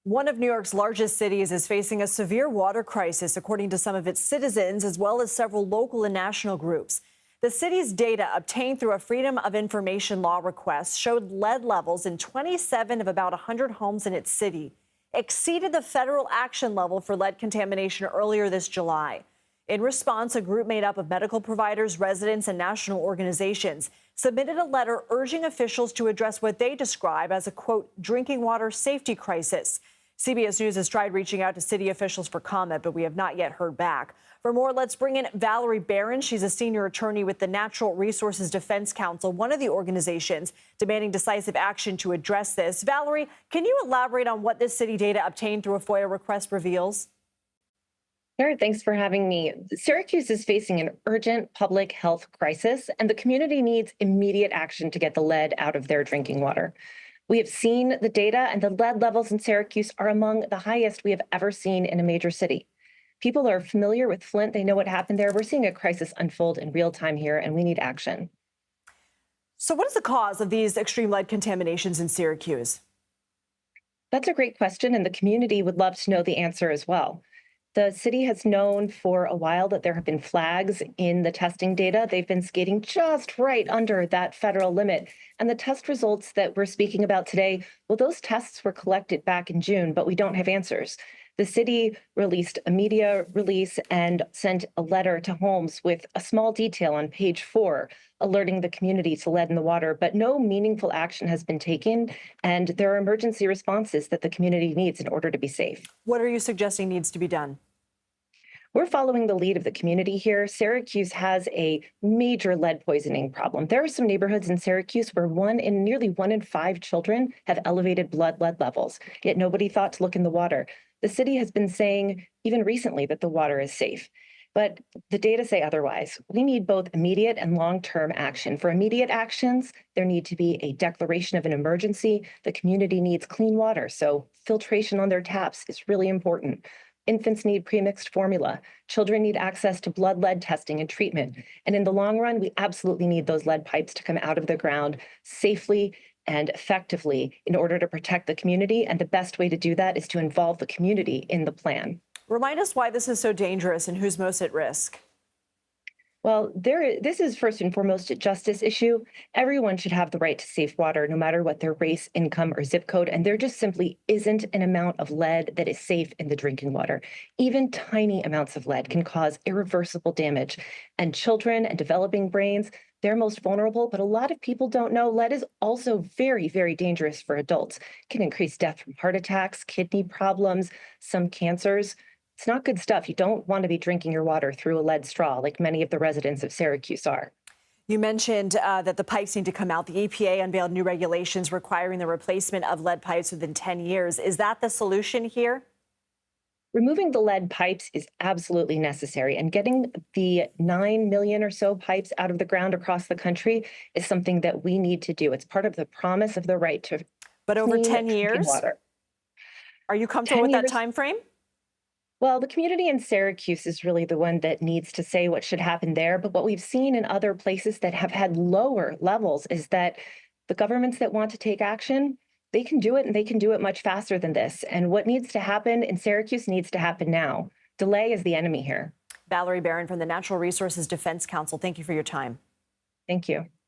One of New York's largest cities is facing a severe water crisis, according to some of its citizens, as well as several local and national groups. The city's data obtained through a Freedom of Information law request showed lead levels in 27 of about 100 homes in its city exceeded the federal action level for lead contamination earlier this July. In response, a group made up of medical providers, residents, and national organizations submitted a letter urging officials to address what they describe as a, quote, drinking water safety crisis. CBS News has tried reaching out to city officials for comment, but we have not yet heard back. For more, let's bring in Valerie Baron. She's a senior attorney with the Natural Resources Defense Council, one of the organizations demanding decisive action to address this. Valerie, can you elaborate on what this city data obtained through a FOIA request reveals? Sure, thanks for having me. Syracuse is facing an urgent public health crisis, and the community needs immediate action to get the lead out of their drinking water. We have seen the data, and the lead levels in Syracuse are among the highest we have ever seen in a major city. People are familiar with Flint. They know what happened there. We're seeing a crisis unfold in real time here, and we need action. So what is the cause of these extreme lead contaminations in Syracuse? That's a great question, and the community would love to know the answer as well. The city has known for a while that there have been flags in the testing data. They've been skating just right under that federal limit. And the test results that we're speaking about today, well, those tests were collected back in June, but we don't have answers. The city released a media release and sent a letter to homes with a small detail on page 4, alerting the community to lead in the water, but no meaningful action has been taken. And there are emergency responses that the community needs in order to be safe. What are you suggesting needs to be done? We're following the lead of the community here. Syracuse has a major lead poisoning problem. There are some neighborhoods in Syracuse where nearly one in 5 children have elevated blood lead levels, yet nobody thought to look in the water. The city has been saying, even recently, that the water is safe. But the data say otherwise. We need both immediate and long-term action. For immediate actions, there need to be a declaration of an emergency. The community needs clean water, so filtration on their taps is really important. Infants need premixed formula. Children need access to blood lead testing and treatment. And in the long run, we absolutely need those lead pipes to come out of the ground safely and effectively in order to protect the community. And the best way to do that is to involve the community in the plan. Remind us why this is so dangerous and who's most at risk. Well, this is first and foremost a justice issue. Everyone should have the right to safe water, no matter what their race, income, or zip code. And there just simply isn't an amount of lead that is safe in the drinking water. Even tiny amounts of lead can cause irreversible damage. And children and developing brains, they're most vulnerable. But a lot of people don't know lead is also very, very dangerous for adults. It can increase death from heart attacks, kidney problems, some cancers. It's not good stuff. You don't want to be drinking your water through a lead straw like many of the residents of Syracuse are. You mentioned that the pipes need to come out. The EPA unveiled new regulations requiring the replacement of lead pipes within 10 years. Is that the solution here? Removing the lead pipes is absolutely necessary, and getting the 9 million or so pipes out of the ground across the country is something that we need to do. It's part of the promise of the right to But over clean 10 drinking years? water. Are you comfortable with that 10 years. time frame? Well, the community in Syracuse is really the one that needs to say what should happen there. But what we've seen in other places that have had lower levels is that the governments that want to take action, they can do it, and they can do it much faster than this. And what needs to happen in Syracuse needs to happen now. Delay is the enemy here. Valerie Baron from the Natural Resources Defense Council, thank you for your time. Thank you.